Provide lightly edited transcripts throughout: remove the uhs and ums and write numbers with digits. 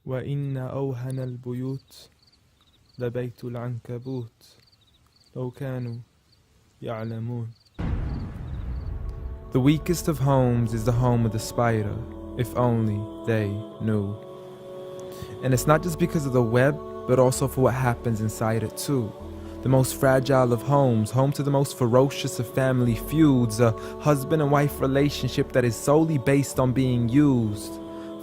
وإن أوهن البيوت لبيت العنكبوت لو كانوا يعلمون. The weakest of homes is the home of the spider, if only they knew. And it's not just because of the web, but also for what happens inside it too. The most fragile of homes, home to the most ferocious of family feuds, a husband and wife relationship that is solely based on being used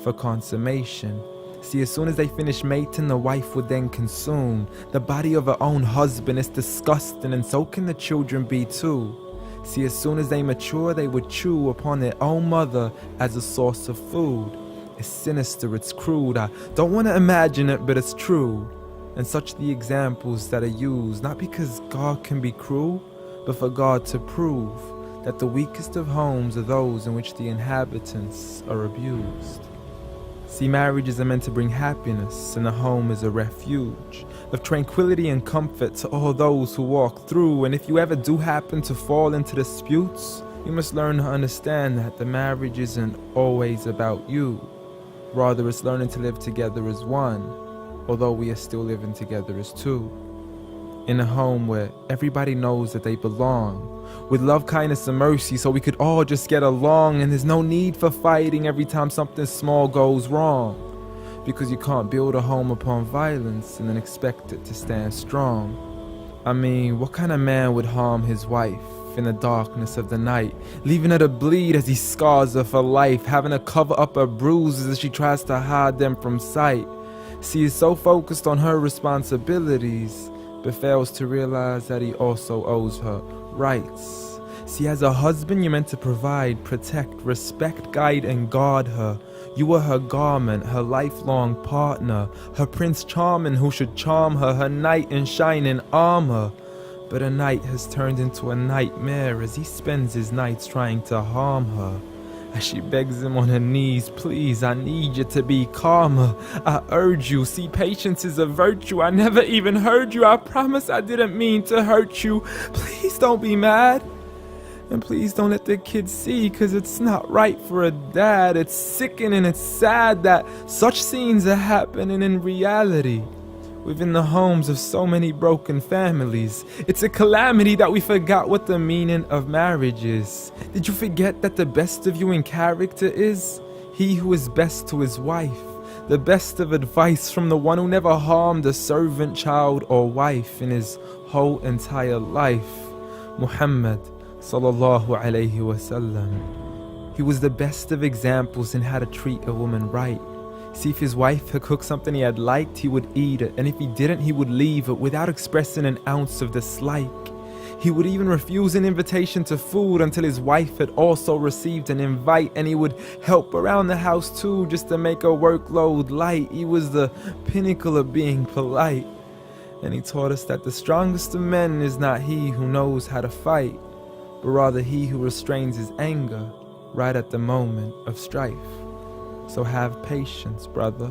for consummation. See, as soon as they finish mating, the wife would then consume the body of her own husband. It's disgusting, and so can the children be too. See, as soon as they mature, they would chew upon their own mother as a source of food. It's sinister, it's crude. I don't want to imagine it, but it's true. And such the examples that are used, not because God can be cruel, but for God to prove that the weakest of homes are those in which the inhabitants are abused. See, marriages are meant to bring happiness, and the home is a refuge of tranquility and comfort to all those who walk through. And if you ever do happen to fall into disputes, you must learn to understand that the marriage isn't always about you. Rather, it's learning to live together as one, although we are still living together as two. In a home where everybody knows that they belong, with love, kindness, and mercy, so we could all just get along, and there's no need for fighting every time something small goes wrong. Because you can't build a home upon violence and then expect it to stand strong. I mean, what kind of man would harm his wife in the darkness of the night, leaving her to bleed as he scars her for life, having to cover up her bruises as she tries to hide them from sight? See, he's so focused on her responsibilities, but fails to realize that he also owes her rights. See, as a husband, you're meant to provide, protect, respect, guide, and guard her. You are her garment, her lifelong partner, her Prince Charming who should charm her, her knight in shining armor. But a night has turned into a nightmare as he spends his nights trying to harm her. As she begs him on her knees, please, I need you to be calmer. I urge you, see, patience is a virtue. I never even heard you. I promise I didn't mean to hurt you. Please don't be mad. And please don't let the kids see, cause it's not right for a dad. It's sickening, it's sad that such scenes are happening in reality within the homes of so many broken families. It's a calamity that we forgot what the meaning of marriage is. Did you forget that the best of you in character is he who is best to his wife? The best of advice from the one who never harmed a servant, child, or wife in his whole entire life. Muhammad sallallahu alayhi wasallam. He was the best of examples in how to treat a woman right. See, if his wife had cooked something he had liked, he would eat it, and if he didn't, he would leave it without expressing an ounce of dislike. He would even refuse an invitation to food until his wife had also received an invite, and he would help around the house too, just to make her workload light. He was the pinnacle of being polite. And he taught us that the strongest of men is not he who knows how to fight, but rather he who restrains his anger right at the moment of strife. So have patience, brother.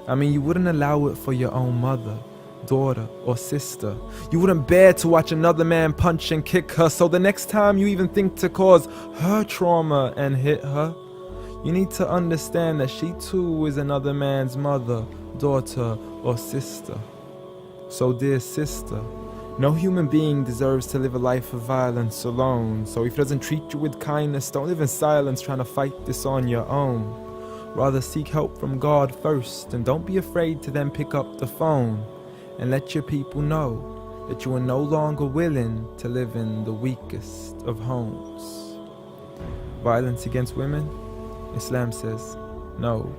I mean, you wouldn't allow it for your own mother, daughter, or sister. You wouldn't bear to watch another man punch and kick her, so the next time you even think to cause her trauma and hit her, you need to understand that she too is another man's mother, daughter, or sister. So dear sister, no human being deserves to live a life of violence alone. So if he doesn't treat you with kindness, don't live in silence trying to fight this on your own. Rather seek help from God first, and don't be afraid to then pick up the phone and let your people know that you are no longer willing to live in the weakest of homes. Violence against women? Islam says no.